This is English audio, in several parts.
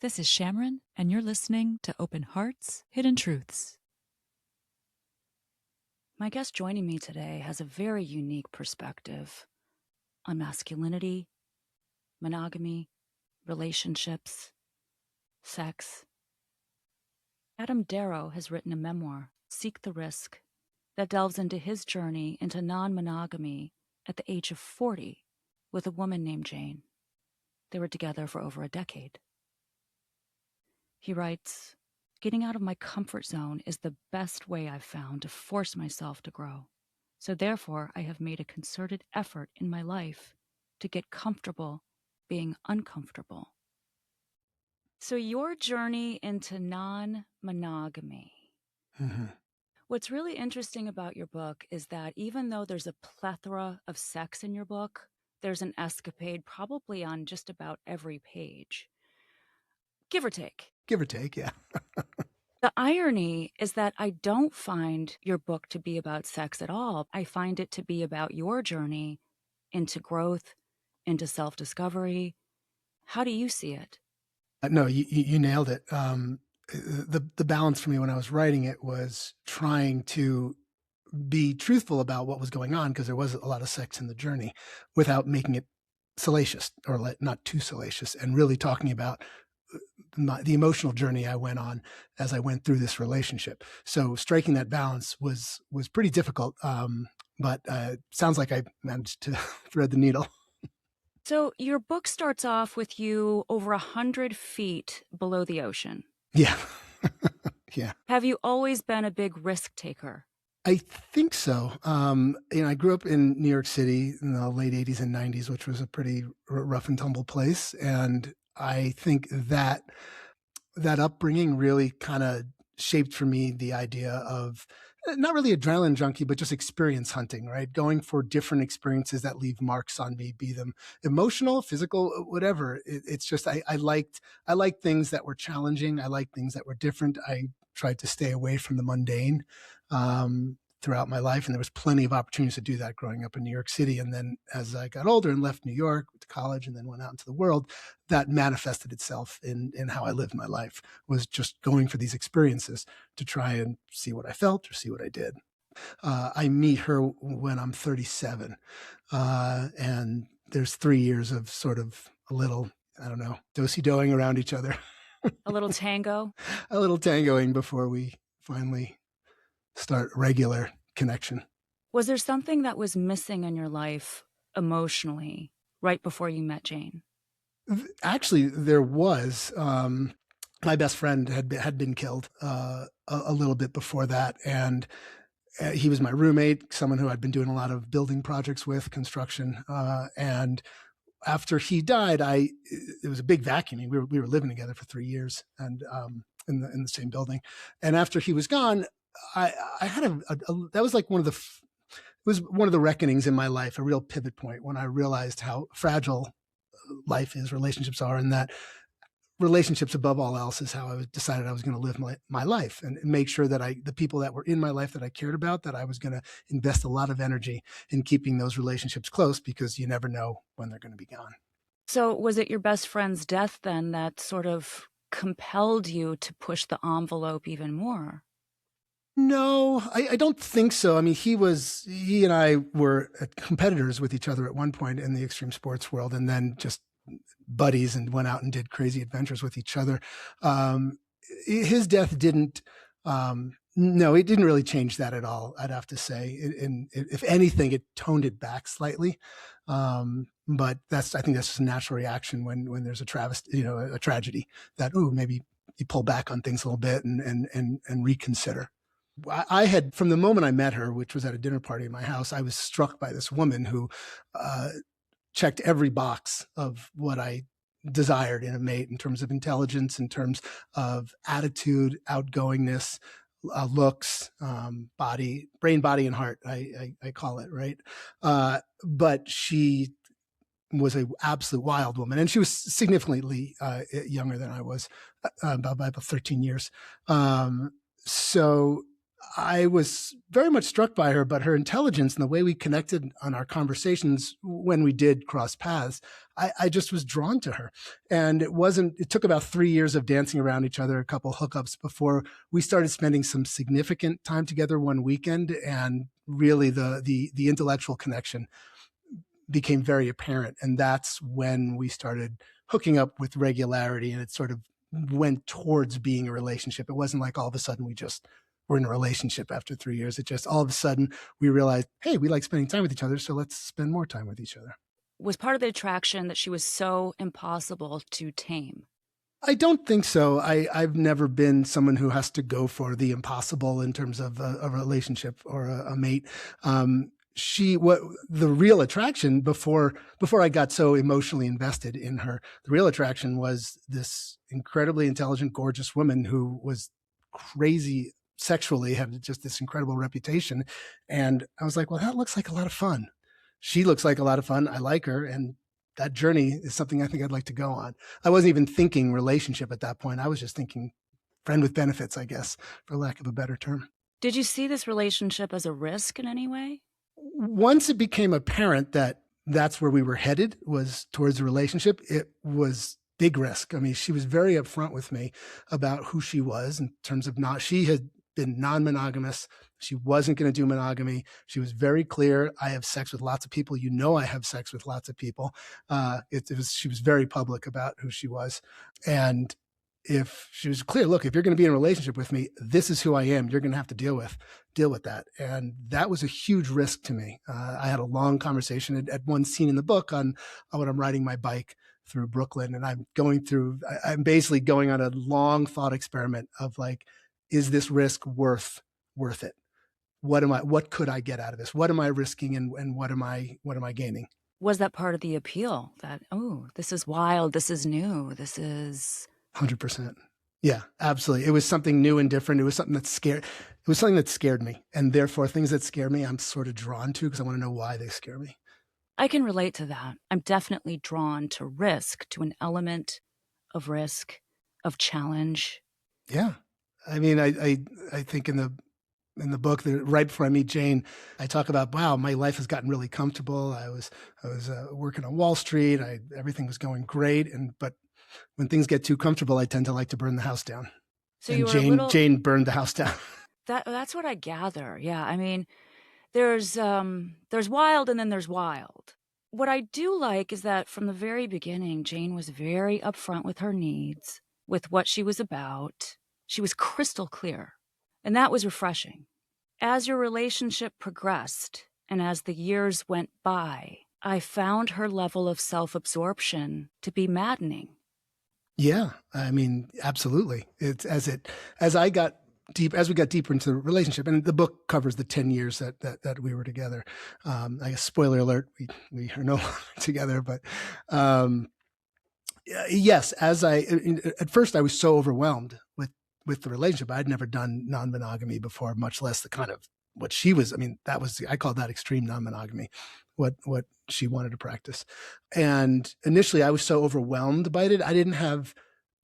This is Shamron, and you're listening to Open Hearts, Hidden Truths. My guest joining me today has a very unique perspective on masculinity, monogamy, relationships, sex. Adam Darrow has written a memoir, Seek the Risk, that delves into his journey into non-monogamy at the age of 40 with a woman named Jane. They were together for over a decade. He writes, "Getting out of my comfort zone is the best way I've found to force myself to grow. So therefore, I have made a concerted effort in my life to get comfortable being uncomfortable." So your journey into non-monogamy. Mm-hmm. What's really interesting about your book is that even though there's a plethora of sex in your book, there's an escapade probably on just about every page. Give or take. Give or take, yeah. The irony is that I don't find your book to be about sex at all. I find it to be about your journey into growth, into self-discovery. How do you see it? No, you nailed it. The balance for me when I was writing it was trying to be truthful about what was going on, because there was a lot of sex in the journey, without making it salacious or not too salacious, and really talking about the emotional journey I went on as I went through this relationship. So striking that balance was pretty difficult, but sounds like I managed to thread the needle. So your book starts off with you over 100 feet below the ocean. Yeah. Yeah. Have you always been a big risk taker? I think so. I grew up in New York City in the late 80s and 90s, which was a pretty rough and tumble place. And I think that upbringing really kind of shaped for me the idea of not really adrenaline junkie, but just experience hunting, right? Going for different experiences that leave marks on me, be them emotional, physical, whatever. It's just, I liked things that were challenging. I liked things that were different. I tried to stay away from the mundane throughout my life. And there was plenty of opportunities to do that growing up in New York City. And then as I got older and left New York, went to college, and then went out into the world, that manifested itself in how I lived my life, was just going for these experiences to try and see what I felt or see what I did. I meet her when I'm 37. And there's 3 years of sort of a little, I don't know, do-si-doing around each other. A little tango? A little tangoing before we finally start regular connection. Was there something that was missing in your life emotionally right before you met Jane? Actually, there was. My best friend had been killed a little bit before that, and he was my roommate, someone who I'd been doing a lot of building projects with, construction, and after he died, it was a big vacuuming. We were living together for 3 years, and in the same building. And after he was gone, I had that was like it was one of the reckonings in my life, a real pivot point, when I realized how fragile life is, relationships are, and that relationships above all else is how I decided I was going to live my life, and make sure that the people that were in my life that I cared about, that I was going to invest a lot of energy in keeping those relationships close, because you never know when they're going to be gone. So was it your best friend's death then that sort of compelled you to push the envelope even more? No, I don't think so. I mean, he and I were competitors with each other at one point in the extreme sports world, and then just buddies, and went out and did crazy adventures with each other. His death didn't, no, it didn't really change that at all, I'd have to say. If anything, it toned it back slightly. But I think that's just a natural reaction when there's a tragedy, that, maybe you pull back on things a little bit and reconsider. I had, from the moment I met her, which was at a dinner party in my house, I was struck by this woman who checked every box of what I desired in a mate, in terms of intelligence, in terms of attitude, outgoingness, looks, brain, body, and heart, I call it, right? But she was an absolute wild woman, and she was significantly younger than I was, by about 13 years. So I was very much struck by her, but her intelligence and the way we connected on our conversations when we did cross paths, I just was drawn to her. And it took about 3 years of dancing around each other, a couple hookups before we started spending some significant time together one weekend. And really the intellectual connection became very apparent. And that's when we started hooking up with regularity, and it sort of went towards being a relationship. It wasn't like all of a sudden we just were in a relationship after 3 years. It just all of a sudden we realized, hey, we like spending time with each other, so let's spend more time with each other. Was part of the attraction that she was so impossible to tame? I don't think so. I've never been someone who has to go for the impossible in terms of a relationship or a mate. What the real attraction before I got so emotionally invested in her, the real attraction was this incredibly intelligent, gorgeous woman who was crazy sexually, had just this incredible reputation. And I was like, well, that looks like a lot of fun. She looks like a lot of fun. I like her. And that journey is something I think I'd like to go on. I wasn't even thinking relationship at that point. I was just thinking friend with benefits, I guess, for lack of a better term. Did you see this relationship as a risk in any way? Once it became apparent that that's where we were headed, was towards a relationship, it was big risk. I mean, she was very upfront with me about who she was in terms of she had been non-monogamous. She wasn't going to do monogamy. She was very clear. I have sex with lots of people. You know, I have sex with lots of people. She was very public about who she was. And if she was clear, look, if you're going to be in a relationship with me, this is who I am. You're going to have to deal with that. And that was a huge risk to me. I had a long conversation at one scene in the book on when I'm riding my bike through Brooklyn, and I'm basically going on a long thought experiment of like, is this risk worth it? What could I get out of this? What am I risking, and what am I gaining? Was that part of the appeal that, oh, this is wild, this is new, this is 100%. Yeah, absolutely. It was something new and different. It was something that scared me. And therefore things that scare me, I'm sort of drawn to because I want to know why they scare me. I can relate to that. I'm definitely drawn to risk, to an element of risk, of challenge. Yeah. I mean, I think in the book that right before I meet Jane, I talk about, wow, my life has gotten really comfortable. I was working on Wall Street. Everything was going great. But when things get too comfortable, I tend to like to burn the house down. So and you were a little Jane burned the house down. That's what I gather. Yeah. I mean, there's wild and then there's wild. What I do like is that from the very beginning, Jane was very upfront with her needs, with what she was about. She was crystal clear, and that was refreshing. As your relationship progressed and as the years went by, I found her level of self-absorption to be maddening. Yeah, I mean, absolutely. It's as we got deeper into the relationship, and the book covers the 10 years that we were together. I guess spoiler alert, we are no longer together, but yes, at first I was so overwhelmed with the relationship. I'd never done non-monogamy before, much less the kind of what she was. I mean, I called that extreme non-monogamy, what she wanted to practice. And initially I was so overwhelmed by it. I didn't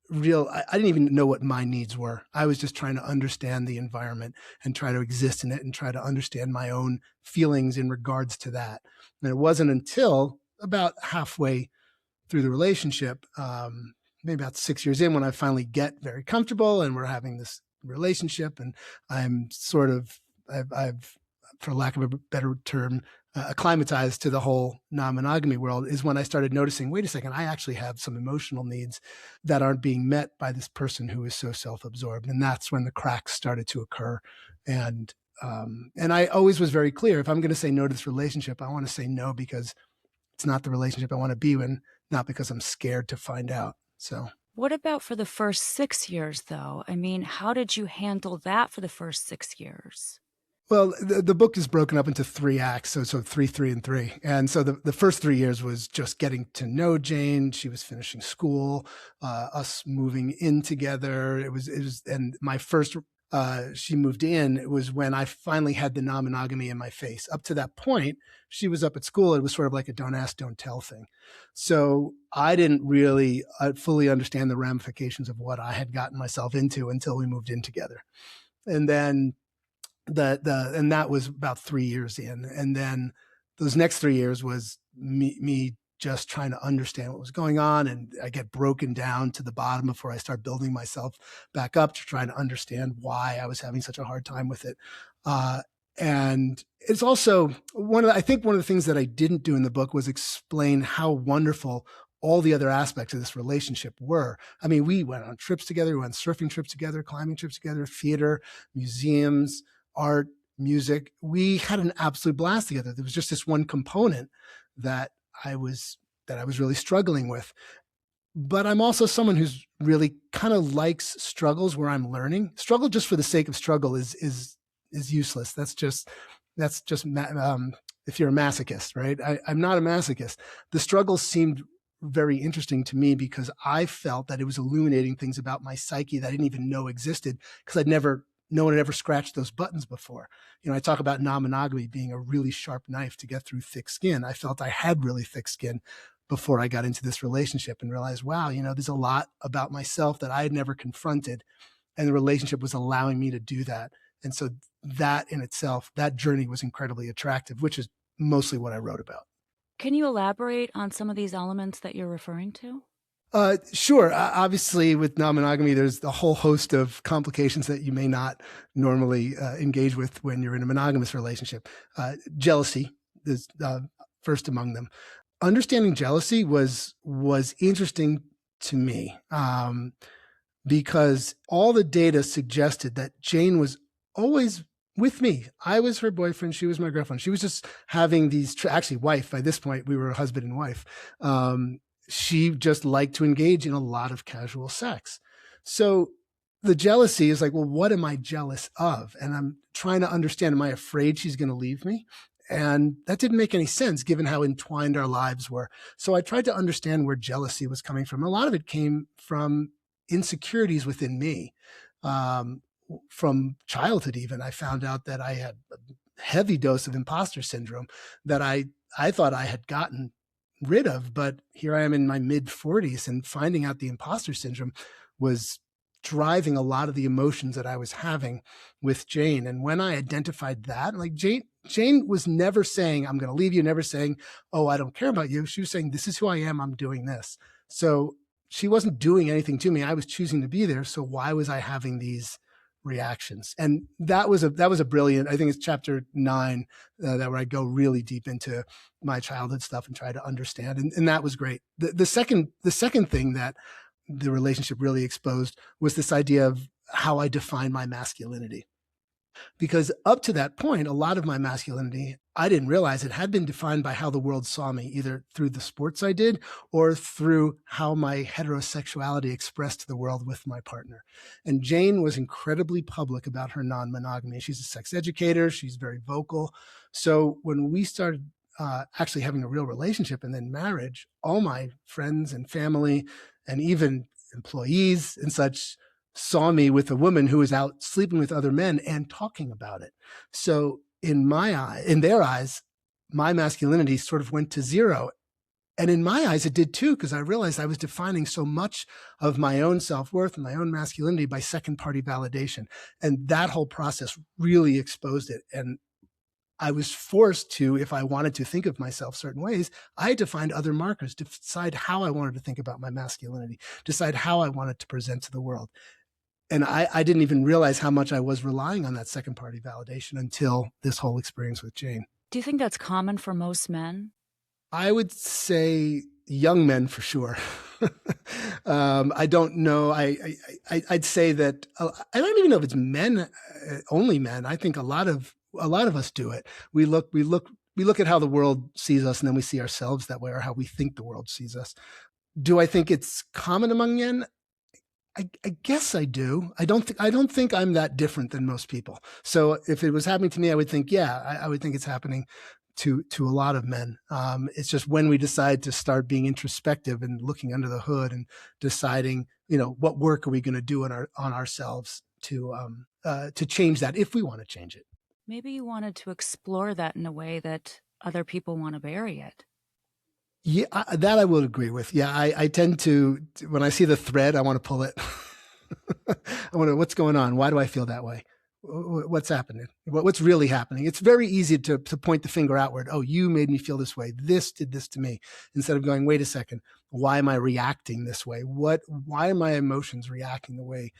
even know what my needs were. I was just trying to understand the environment and try to exist in it and try to understand my own feelings in regards to that. And it wasn't until about halfway through the relationship, maybe about 6 years in, when I finally get very comfortable and we're having this relationship, and I'm sort of, I've for lack of a better term, acclimatized to the whole non-monogamy world, is when I started noticing, wait a second, I actually have some emotional needs that aren't being met by this person who is so self-absorbed. And that's when the cracks started to occur. And I always was very clear, if I'm going to say no to this relationship, I want to say no because it's not the relationship I want to be in, not because I'm scared to find out. So what about for the first 6 years, though? I mean, how did you handle that for the first 6 years? Well, the book is broken up into 3 acts, so 3, 3, and 3. And so the first 3 years was just getting to know Jane. She was finishing school, us moving in together. It was, and my first, she moved in, it was when I finally had the non-monogamy in my face. Up to that point, she was up at school. It was sort of like a don't ask, don't tell thing. So I didn't really fully understand the ramifications of what I had gotten myself into until we moved in together. And then And that was about 3 years in. And then those next 3 years was me just trying to understand what was going on. And I get broken down to the bottom before I start building myself back up to try to understand why I was having such a hard time with it. And it's also I think one of the things that I didn't do in the book was explain how wonderful all the other aspects of this relationship were. I mean, we went on trips together, we went surfing trips together, climbing trips together, theater, museums, art, music. We had an absolute blast together. There was just this one component that I was really struggling with. But I'm also someone who's really kind of likes struggles where I'm learning. Struggle just for the sake of struggle is useless. That's just if you're a masochist, right? I'm not a masochist. The struggle seemed very interesting to me because I felt that it was illuminating things about my psyche that I didn't even know existed because no one had ever scratched those buttons before. I talk about non-monogamy being a really sharp knife to get through thick skin. I felt I had really thick skin before I got into this relationship and realized, wow, there's a lot about myself that I had never confronted. And the relationship was allowing me to do that. And so that in itself, that journey was incredibly attractive, which is mostly what I wrote about. Can you elaborate on some of these elements that you're referring to? Sure. Obviously, with non-monogamy, there's a whole host of complications that you may not normally engage with when you're in a monogamous relationship. Jealousy is first among them. Understanding jealousy was interesting to me because all the data suggested that Jane was always with me. I was her boyfriend. She was my girlfriend. She was just having these, actually wife. By this point, we were a husband and wife. She just liked to engage in a lot of casual sex. So the jealousy is like, well, what am I jealous of? And I'm trying to understand, am I afraid she's going to leave me? And that didn't make any sense given how entwined our lives were. So I tried to understand where jealousy was coming from. A lot of it came from insecurities within me. From childhood, even, I found out that I had a heavy dose of imposter syndrome that I thought I had gotten rid of, but here I am in my mid 40s and finding out the imposter syndrome was driving a lot of the emotions that I was having with Jane. And when I identified that, like Jane was never saying, I'm going to leave you, never saying, oh, I don't care about you. She was saying, this is who I am. I'm doing this. So she wasn't doing anything to me. I was choosing to be there. So why was I having these reactions? And that was a brilliant, I think it's chapter 9 that where I go really deep into my childhood stuff and try to understand. And that was great. The second thing that the relationship really exposed was this idea of how I define my masculinity. Because up to that point, a lot of my masculinity, I didn't realize it had been defined by how the world saw me, either through the sports I did or through how my heterosexuality expressed to the world with my partner. And Jane was incredibly public about her non-monogamy. She's a sex educator. She's very vocal. So when we started actually having a real relationship and then marriage, all my friends and family and even employees and such saw me with a woman who was out sleeping with other men and talking about it. So in their eyes, my masculinity sort of went to zero. And in my eyes, it did too, because I realized I was defining so much of my own self-worth and my own masculinity by second-party validation. And that whole process really exposed it. And I was forced to, if I wanted to think of myself certain ways, I had to find other markers to decide how I wanted to think about my masculinity, decide how I wanted to present to the world. And I didn't even realize how much I was relying on that second party validation until this whole experience with Jane. Do you think that's common for most men? I would say young men for sure. I don't know. I'd say that I don't even know if it's men, only men. I think a lot of us do it. We look at how the world sees us, and then we see ourselves that way, or how we think the world sees us. Do I think it's common among men? I guess I do. I don't think I'm that different than most people. So if it was happening to me, I would think, I would think it's happening to a lot of men. It's just when we decide to start being introspective and looking under the hood and deciding, what work are we going to do on ourselves to change that, if we want to change it. Maybe you wanted to explore that in a way that other people want to bury it. Yeah, that I will agree with. Yeah, I tend to, when I see the thread, I want to pull it. I want to, what's going on? Why do I feel that way? What's happening? What's really happening? It's very easy to point the finger outward. Oh, you made me feel this way. This did this to me. Instead of going, wait a second, why am I reacting this way? Why are my emotions reacting the way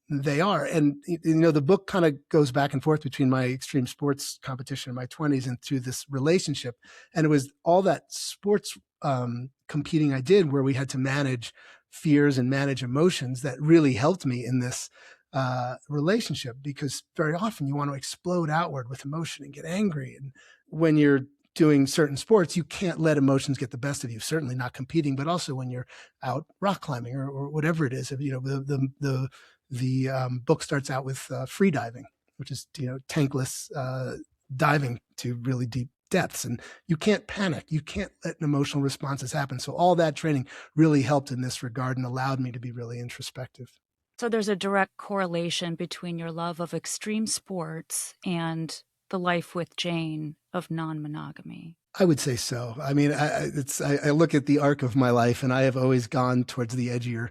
they are? And the book kind of goes back and forth between my extreme sports competition in my 20s and through this relationship. And it was all that sports competing I did where we had to manage fears and manage emotions that really helped me in this relationship, because very often you want to explode outward with emotion and get angry. And when you're doing certain sports, you can't let emotions get the best of you, certainly not competing, but also when you're out rock climbing or whatever it is. The book starts out with free diving, which is, tankless diving to really deep depths. And you can't panic. You can't let emotional responses happen. So all that training really helped in this regard and allowed me to be really introspective. So there's a direct correlation between your love of extreme sports and the life with Jane of non-monogamy. I would say so. I mean, I look at the arc of my life, and I have always gone towards the edgier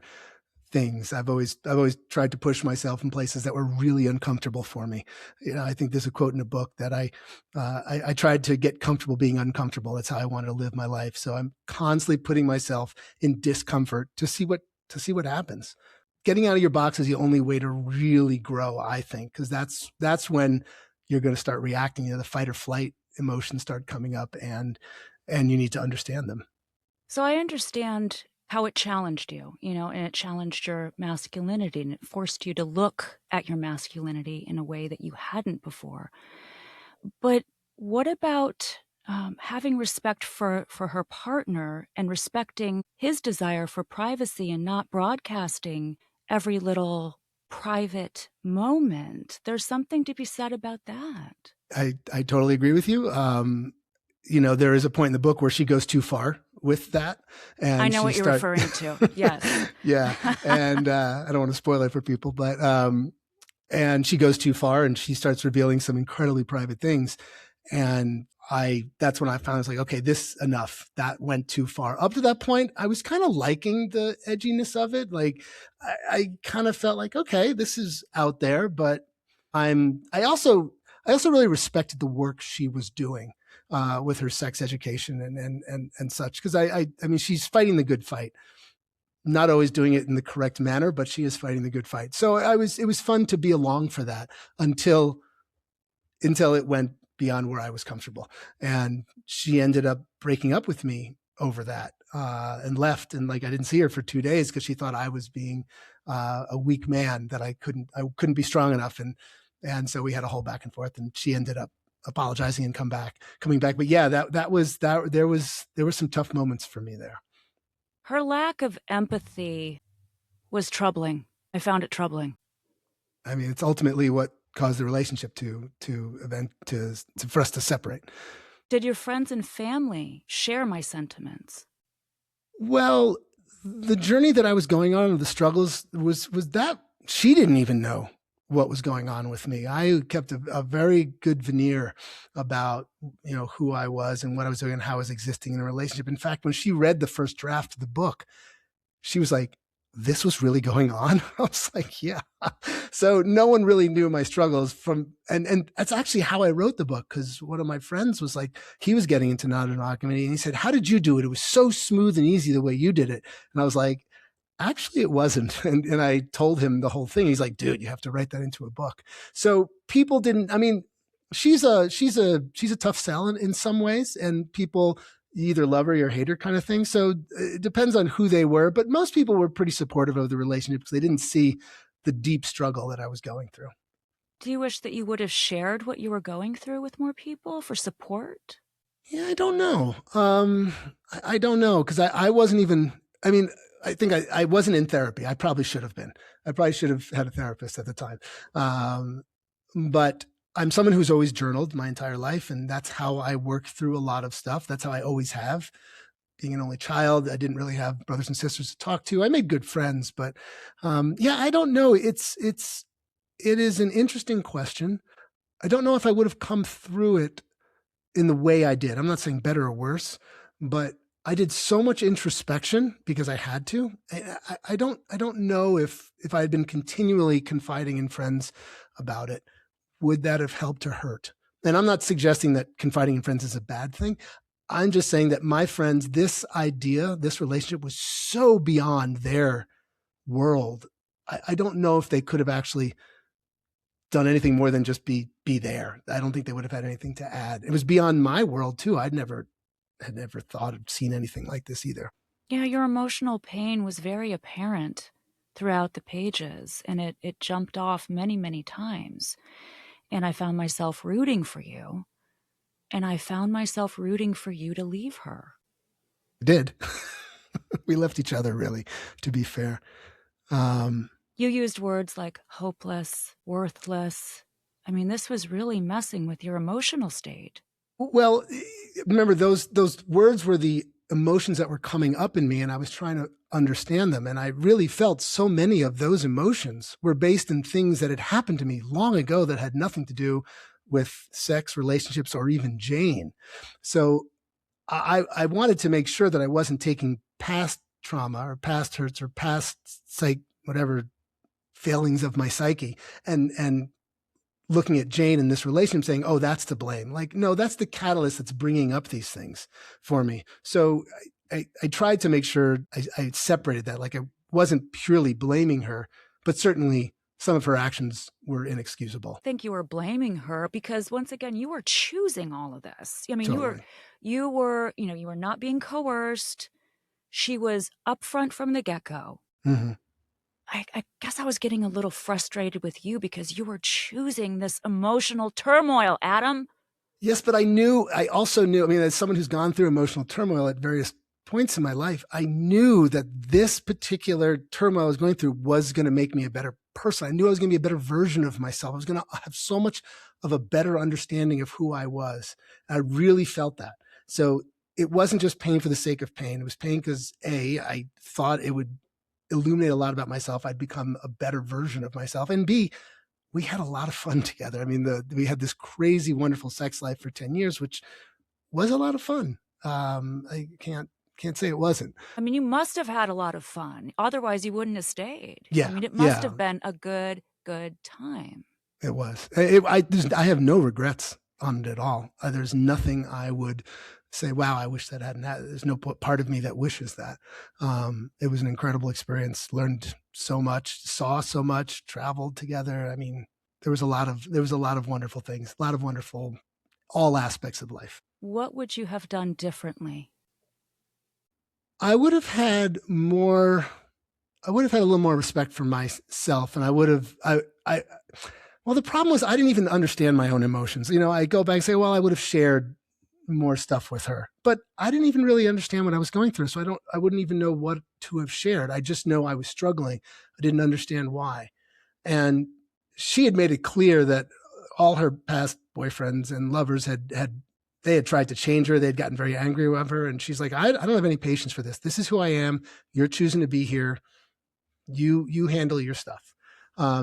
things. I've always tried to push myself in places that were really uncomfortable for me. I think there's a quote in a book that I tried to get comfortable being uncomfortable. That's how I wanted to live my life. So I'm constantly putting myself in discomfort to see what happens. Getting out of your box is the only way to really grow, I think, because that's when you're going to start reacting. The fight or flight emotions start coming up, and you need to understand them. So I understand how it challenged you, and it challenged your masculinity, and it forced you to look at your masculinity in a way that you hadn't before. But what about having respect for her partner and respecting his desire for privacy and not broadcasting every little private moment? There's something to be said about that. I totally agree with you. There is a point in the book where she goes too far with that, and I know what you're referring to. Yes. Yeah, and I don't want to spoil it for people, but and she goes too far, and she starts revealing some incredibly private things, and that's when I found, it's like, okay, this enough. That went too far. Up to that point, I was kind of liking the edginess of it. Like, I kind of felt like, okay, this is out there, but I also really respected the work she was doing with her sex education and such, because I mean, she's fighting the good fight, not always doing it in the correct manner, but she is fighting the good fight. So it was fun to be along for that until it went beyond where I was comfortable, and she ended up breaking up with me over that and left, and like I didn't see her for 2 days because she thought I was being a weak man, that I couldn't be strong enough, and so we had a whole back and forth, and she ended up apologizing and coming back. But yeah, there were some tough moments for me there. Her lack of empathy was troubling. I found it troubling. I mean, it's ultimately what caused the relationship for us to separate. Did your friends and family share my sentiments? Well, the journey that I was going on, the struggles, was that she didn't even know what was going on with me. I kept a very good veneer about, who I was and what I was doing and how I was existing in a relationship. In fact, when she read the first draft of the book, she was like, this was really going on? I was like, yeah. So no one really knew my struggles and that's actually how I wrote the book, because one of my friends was like, he was getting into non-monogamy, and he said, how did you do it? It was so smooth and easy the way you did it. And I was like, actually it wasn't. And I told him the whole thing. He's like, dude, you have to write that into a book. So people didn't, I mean, she's a tough sell in some ways, and people either love her or hate her kind of thing. So it depends on who they were, but most people were pretty supportive of the relationship because they didn't see the deep struggle that I was going through. Do you wish that you would have shared what you were going through with more people for support? Yeah, I don't know. I don't know, because I wasn't even, I mean, I think I wasn't in therapy. I probably should have been. I probably should have had a therapist at the time. But I'm someone who's always journaled my entire life, and that's how I work through a lot of stuff. That's how I always have. Being an only child, I didn't really have brothers and sisters to talk to. I made good friends, but yeah, I don't know. It is an interesting question. I don't know if I would have come through it in the way I did. I'm not saying better or worse, but I did so much introspection because I had to. I don't know if I had been continually confiding in friends about it, would that have helped or hurt? And I'm not suggesting that confiding in friends is a bad thing. I'm just saying that my friends, this idea, this relationship was so beyond their world. I don't know if they could have actually done anything more than just be there. I don't think they would have had anything to add. It was beyond my world too. Had never thought of seen anything like this either. Yeah, your emotional pain was very apparent throughout the pages, and it jumped off many, many times. And I found myself rooting for you, and I found myself rooting for you to leave her. We did. We left each other, really, to be fair. You used words like hopeless, worthless. I mean, this was really messing with your emotional state. Well, remember those words were the emotions that were coming up in me, and I was trying to understand them. And I really felt so many of those emotions were based in things that had happened to me long ago that had nothing to do with sex, relationships, or even Jane. So I wanted to make sure that I wasn't taking past trauma or past hurts or past whatever failings of my psyche and looking at Jane in this relationship saying, oh, that's to blame. Like, no, that's the catalyst that's bringing up these things for me. So I tried to make sure I separated that. Like I wasn't purely blaming her, but certainly some of her actions were inexcusable. I think you were blaming her because once again, you were choosing all of this. I mean, Totally. you were not being coerced. She was upfront from the get-go. Mm-hmm. I guess I was getting a little frustrated with you because you were choosing this emotional turmoil, Adam. Yes, but I also knew, I mean, as someone who's gone through emotional turmoil at various points in my life, I knew that this particular turmoil I was going through was going to make me a better person. I knew I was going to be a better version of myself. I was going to have so much of a better understanding of who I was. I really felt that. So it wasn't just pain for the sake of pain. It was pain because I thought it would illuminate a lot about myself. I'd become a better version of myself. And B, we had a lot of fun together. I mean, we had this crazy, wonderful sex life for 10 years, which was a lot of fun. I can't say it wasn't. I mean, you must have had a lot of fun. Otherwise, you wouldn't have stayed. Yeah, I mean, it must yeah, have been a good time. it was. I have no regrets on it at all. There's nothing I would say, wow, I wish that hadn't happened. There's no part of me that wishes that. It was an incredible experience. Learned so much, saw so much, traveled together. I mean, there was a lot of wonderful things, a lot of wonderful, all aspects of life. What would you have done differently? I would have had a little more respect for myself, and well, the problem was I didn't even understand my own emotions. You know, I go back and say, well, I would have shared more stuff with her, but I didn't even really understand what I was going through. So I wouldn't even know what to have shared. I just know I was struggling. I didn't understand why. And she had made it clear that all her past boyfriends and lovers they had tried to change her. They had gotten very angry with her. And she's like, I don't have any patience for this. This is who I am. You're choosing to be here. You handle your stuff.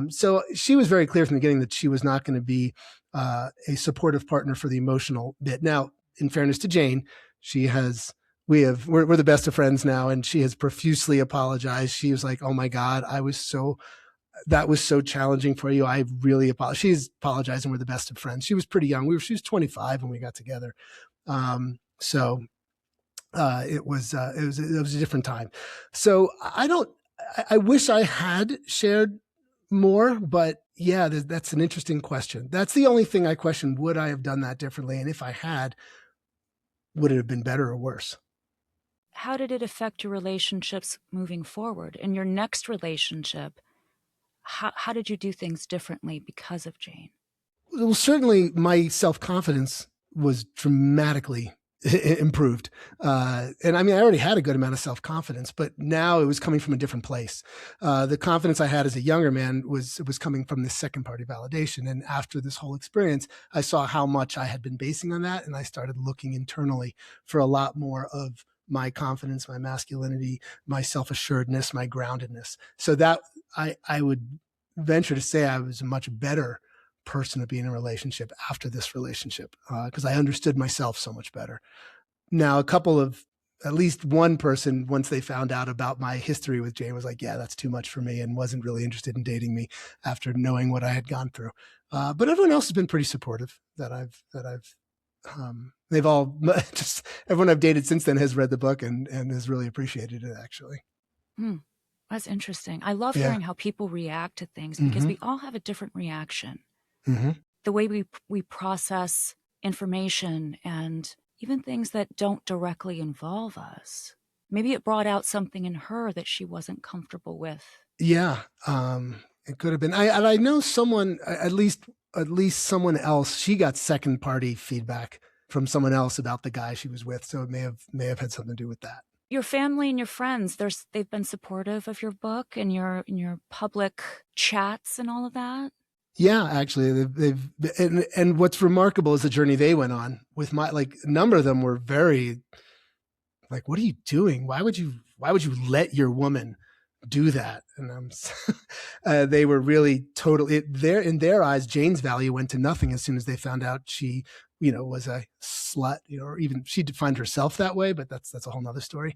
So she was very clear from the beginning that she was not going to be a supportive partner for the emotional bit. Now, in fairness to Jane, we're the best of friends now, and she has profusely apologized. She was like, "Oh my God, that was so challenging for you. I really apologize." She's apologizing. We're the best of friends. She was pretty young. She was 25 when we got together. It was a different time. So I wish I had shared more, but yeah, that's an interesting question. That's the only thing I question. Would I have done that differently? And if I had, would it have been better or worse? How did it affect your relationships moving forward? In your next relationship, how did you do things differently because of Jane? Well, certainly my self-confidence was dramatically improved. And I mean, I already had a good amount of self-confidence, but now it was coming from a different place. The confidence I had as a younger man was coming from this second party validation. And after this whole experience, I saw how much I had been basing on that. And I started looking internally for a lot more of my confidence, my masculinity, my self-assuredness, my groundedness. So that I would venture to say I was a much better person to be in a relationship after this relationship because I understood myself so much better. Now, a couple of at least one person, once they found out about my history with Jane, was like, yeah, that's too much for me, and wasn't really interested in dating me after knowing what I had gone through. But everyone else has been pretty supportive they've all just, everyone I've dated since then has read the book and has really appreciated it, actually. That's interesting. I love Yeah. hearing how people react to things because we all have a different reaction. The way we process information and even things that don't directly involve us. Maybe it brought out something in her that she wasn't comfortable with. Yeah. It could have been. I know someone, at least someone else, she got second party feedback from someone else about the guy she was with. So it may have had something to do with that. Your family and your friends, they've been supportive of your book and your public chats and all of that. Yeah, actually, and what's remarkable is the journey they went on with my, like, a number of them were very like, what are you doing? Why would you let your woman do that? And they were really totally in their eyes, Jane's value went to nothing as soon as they found out she, was a slut, or even she defined herself that way, but that's a whole nother story.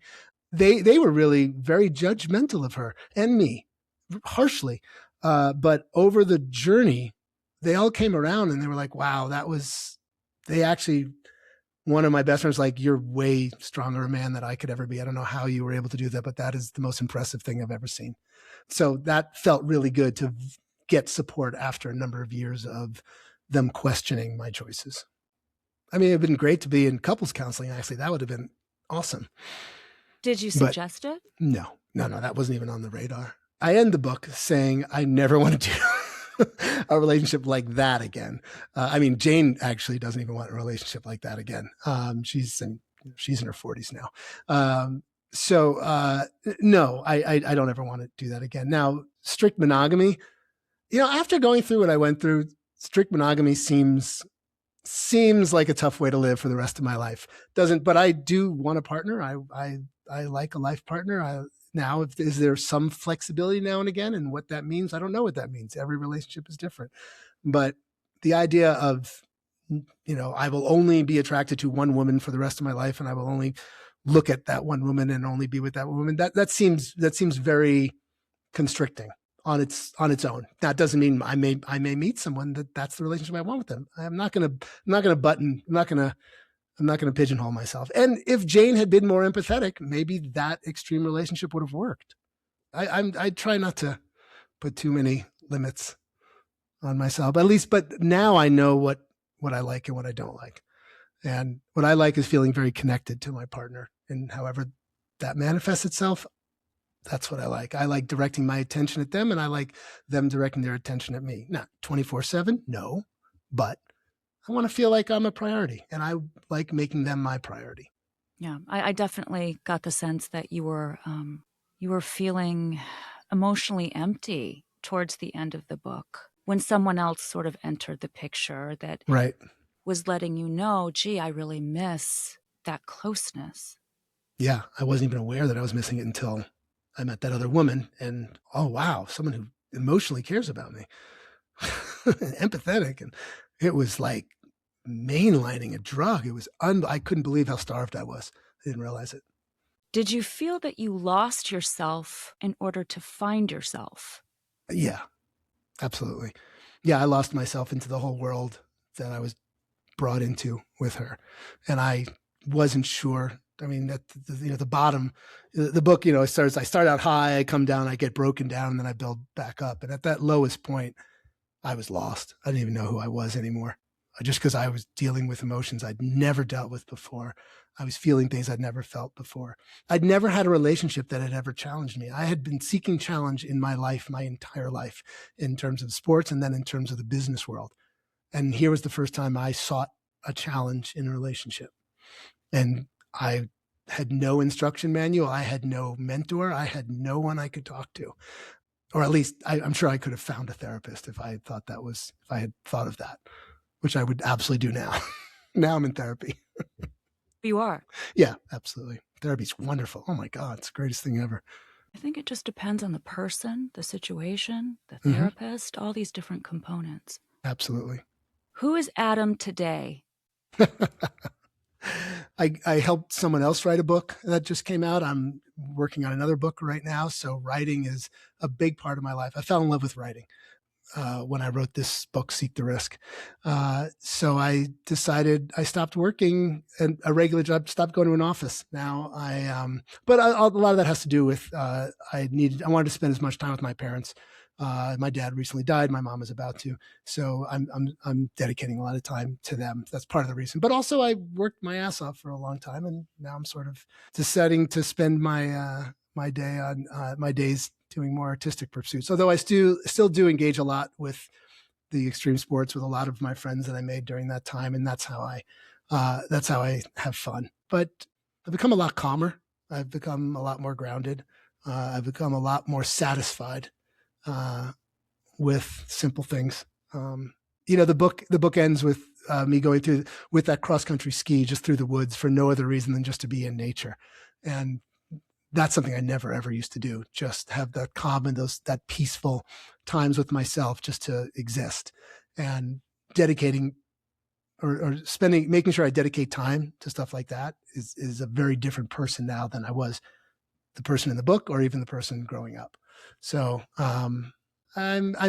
They were really very judgmental of her and me, harshly. But over the journey, they all came around and they were like, wow, they actually, one of my best friends, like, you're way stronger a man than I could ever be. I don't know how you were able to do that, but that is the most impressive thing I've ever seen. So that felt really good to get support after a number of years of them questioning my choices. I mean, it'd been great to be in couples counseling. Actually, that would have been awesome. Did you suggest it? No, that wasn't even on the radar. I end the book saying I never want to do a relationship like that again. I mean, Jane actually doesn't even want a relationship like that again. She's in her 40s now. No, I don't ever want to do that again. Now, strict monogamy, after going through what I went through, strict monogamy seems like a tough way to live for the rest of my life. But I do want a partner. I like a life partner. Now, is there some flexibility now and again, and what that means? I don't know what that means. Every relationship is different. But the idea of, I will only be attracted to one woman for the rest of my life, and I will only look at that one woman and only be with that woman, that seems very constricting on its own. That doesn't mean I may meet someone that's the relationship I want with them. I'm not going to pigeonhole myself. And if Jane had been more empathetic, maybe that extreme relationship would have worked. I try not to put too many limits on myself, but now I know what I like and what I don't like. And what I like is feeling very connected to my partner, and however that manifests itself, that's what I like. I like directing my attention at them, and I like them directing their attention at me. Not 24/7, no, but I want to feel like I'm a priority, and I like making them my priority. Yeah, I definitely got the sense that you were feeling emotionally empty towards the end of the book when someone else sort of entered the picture that Right. was letting you know, gee, I really miss that closeness. Yeah, I wasn't even aware that I was missing it until I met that other woman, and oh wow, someone who emotionally cares about me, empathetic, and it was like mainlining a drug. It was I couldn't believe how starved I was. I didn't realize it. Did you feel that you lost yourself in order to find yourself? Yeah, absolutely. Yeah, I lost myself into the whole world that I was brought into with her, and I wasn't sure. I mean, at the bottom, the book, I start out high, I come down, I get broken down, and then I build back up. And at that lowest point, I was lost. I didn't even know who I was anymore. Just because I was dealing with emotions I'd never dealt with before. I was feeling things I'd never felt before. I'd never had a relationship that had ever challenged me. I had been seeking challenge in my life, my entire life, in terms of sports and then in terms of the business world. And here was the first time I sought a challenge in a relationship. And I had no instruction manual. I had no mentor. I had no one I could talk to. Or at least I'm sure I could have found a therapist if I had thought of that, which I would absolutely do now. Now I'm in therapy. You are? Yeah, absolutely. Therapy's wonderful. Oh my God, it's the greatest thing ever. I think it just depends on the person, the situation, the therapist, all these different components. Absolutely. Who is Adam today? I helped someone else write a book that just came out. I'm working on another book right now. So writing is a big part of my life. I fell in love with writing when I wrote this book, Seek the Risk. So I decided I stopped working a regular job, stopped going to an office. Now but a lot of that has to do with I wanted to spend as much time with my parents. My dad recently died. My mom is about to. So I'm dedicating a lot of time to them. That's part of the reason. But also I worked my ass off for a long time, and now I'm sort of deciding to spend my my days doing more artistic pursuits. Although I still do engage a lot with the extreme sports with a lot of my friends that I made during that time, and that's how I have fun. But I've become a lot calmer. I've become a lot more grounded. I've become a lot more satisfied with simple things. The book ends with me going through with that cross country ski just through the woods for no other reason than just to be in nature, and that's something I never ever used to do. Just have that calm and that peaceful times with myself, just to exist, and dedicating or spending, making sure I dedicate time to stuff like that is a very different person now than I was the person in the book or even the person growing up. So I'm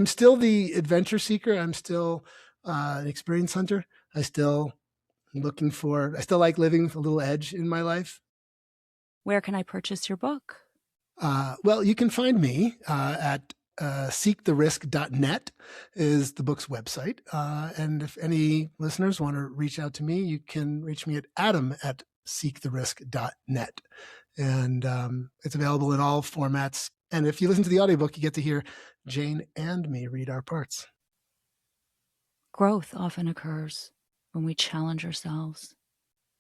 still the adventure seeker. I'm still an experience hunter. I still like living with a little edge in my life. Where can I purchase your book? Well, you can find me at seektherisk.net is the book's website. And if any listeners want to reach out to me, you can reach me at adam@seektherisk.net. And it's available in all formats. And if you listen to the audiobook, you get to hear Jane and me read our parts. Growth often occurs when we challenge ourselves,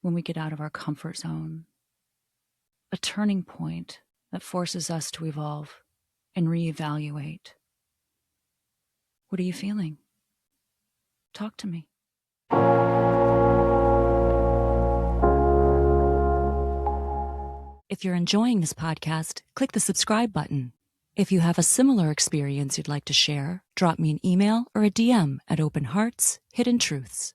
when we get out of our comfort zone. A turning point that forces us to evolve and reevaluate. What are you feeling? Talk to me. If you're enjoying this podcast, click the subscribe button. If you have a similar experience you'd like to share, drop me an email or a DM at Open Hearts, Hidden Truths.